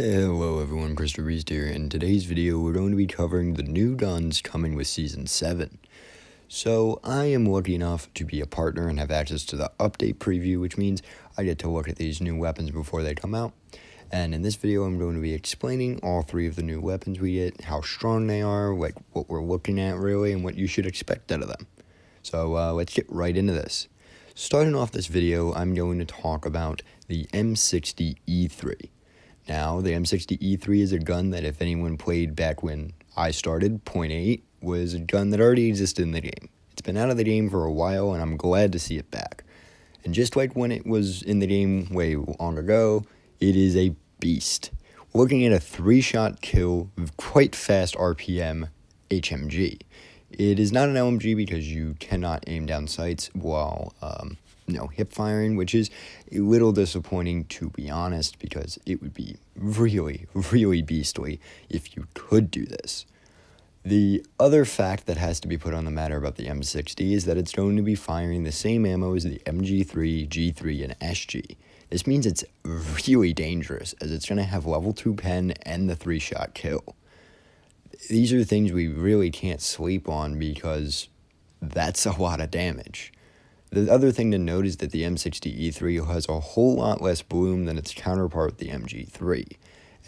Hello everyone, Crystal Beast here. In today's video, we're going to be covering the new guns coming with Season 7. So, I am lucky enough to be a partner and have access to the update preview, which means I get to look at these new weapons before they come out. And in this video, I'm going to be explaining all three of the new weapons we get, how strong they are, like what we're looking at really, and what you should expect out of them. So, let's get right into this. Starting off this video, I'm going to talk about the M60E3. Now, the M60E3 is a gun that if anyone played back when I started, .8 was a gun that already existed in the game. It's been out of the game for a while, and I'm glad to see it back. And just like when it was in the game way long ago, it is a beast. We're looking at a 3-shot kill, quite fast RPM HMG. It is not an LMG because you cannot aim down sights while hip firing, which is a little disappointing to be honest, because it would be really, really beastly if you could do this. The other fact that has to be put on the matter about the M60 is that it's going to be firing the same ammo as the MG3, G3, and SG. This means it's really dangerous, as it's going to have level 2 pen and the 3-shot kill. These are things we really can't sleep on because that's a lot of damage. The other thing to note is that the M60E3 has a whole lot less bloom than its counterpart, the MG3,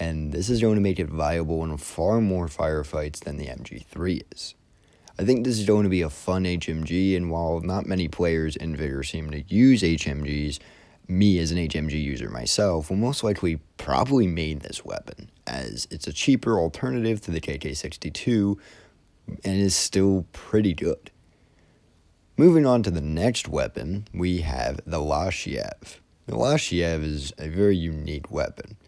and this is going to make it viable in far more firefights than the MG3 is. I think this is going to be a fun HMG, and while not many players in Vigor seem to use HMGs, me as an HMG user myself will most likely probably main this weapon, as it's a cheaper alternative to the KK62 and is still pretty good. Moving on to the next weapon, we have the Lashiev. The Lashiev is a very unique weapon,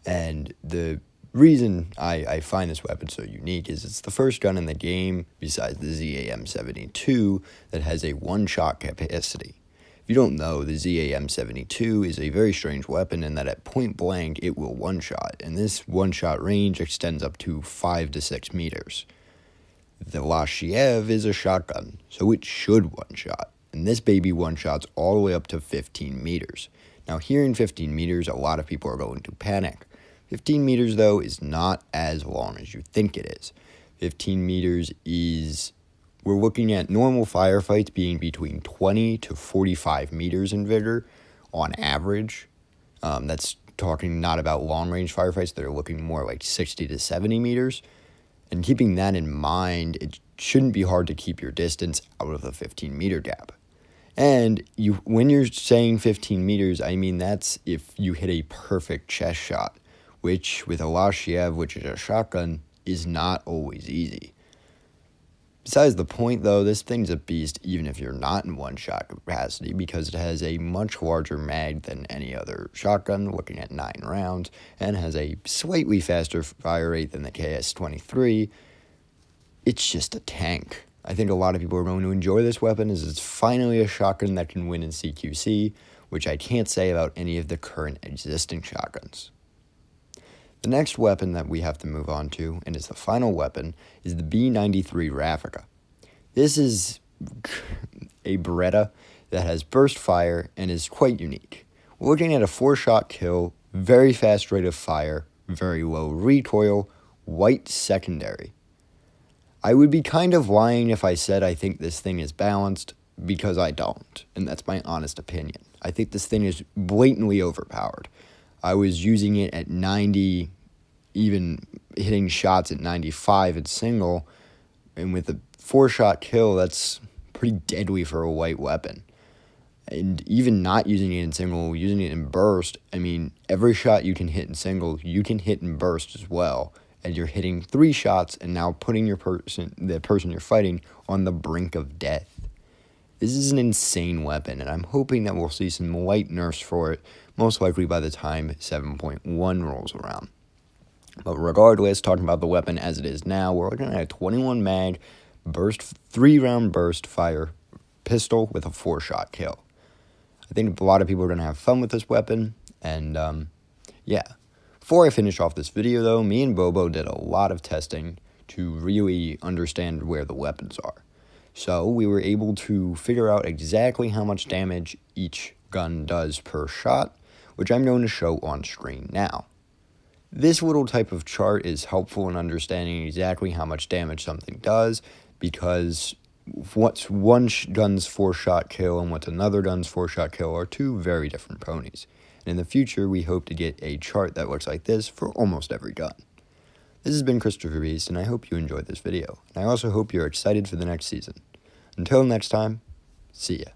and the reason I find this weapon so unique is it's the first gun in the game, besides the ZAM-72, that has a one-shot capacity. If you don't know, the ZAM-72 is a very strange weapon in that at point blank it will one-shot, and this one-shot range extends up to 5 to 6 meters. The Lashiev is a shotgun, so it should one-shot, and this baby one-shots all the way up to 15 meters. Now, hearing 15 meters, a lot of people are going to panic. 15 meters, though, is not as long as you think it is. 15 meters is, we're looking at normal firefights being between 20 to 45 meters in Vigor on average. That's talking not about long-range firefights that are looking more like 60 to 70 meters. And keeping that in mind, it shouldn't be hard to keep your distance out of the 15-meter gap. And when you're saying 15 meters, I mean that's if you hit a perfect chest shot, which with a Lashiev, which is a shotgun, is not always easy. Besides the point, though, this thing's a beast even if you're not in one-shot capacity, because it has a much larger mag than any other shotgun, looking at 9 rounds, and has a slightly faster fire rate than the KS-23. It's just a tank. I think a lot of people are going to enjoy this weapon, as it's finally a shotgun that can win in CQC, which I can't say about any of the current existing shotguns. The next weapon that we have to move on to, and is the final weapon, is the B93 Raffica. This is a Berretta that has burst fire and is quite unique. We're looking at a 4-shot kill, very fast rate of fire, very low recoil, white secondary. I would be kind of lying if I said I think this thing is balanced, because I don't, and that's my honest opinion. I think this thing is blatantly overpowered. I was using it at 90, even hitting shots at 95 at single, and with a 4-shot kill, that's pretty deadly for a light weapon. And even not using it in single, using it in burst, I mean, every shot you can hit in single, you can hit in burst as well, and you're hitting 3 shots and now putting the person you're fighting on the brink of death. This is an insane weapon, and I'm hoping that we'll see some light nerfs for it, most likely by the time 7.1 rolls around. But regardless, talking about the weapon as it is now, we're looking at a 21 mag burst, 3-round burst fire pistol with a 4-shot kill. I think a lot of people are going to have fun with this weapon, and yeah. Before I finish off this video, though, me and Bobo did a lot of testing to really understand where the weapons are. So we were able to figure out exactly how much damage each gun does per shot, which I'm going to show on screen now. This little type of chart is helpful in understanding exactly how much damage something does, because what's one gun's 4-shot kill and what's another gun's 4-shot kill are two very different ponies. And in the future, we hope to get a chart that looks like this for almost every gun. This has been Christopher Beast, and I hope you enjoyed this video. And I also hope you're excited for the next season. Until next time, see ya.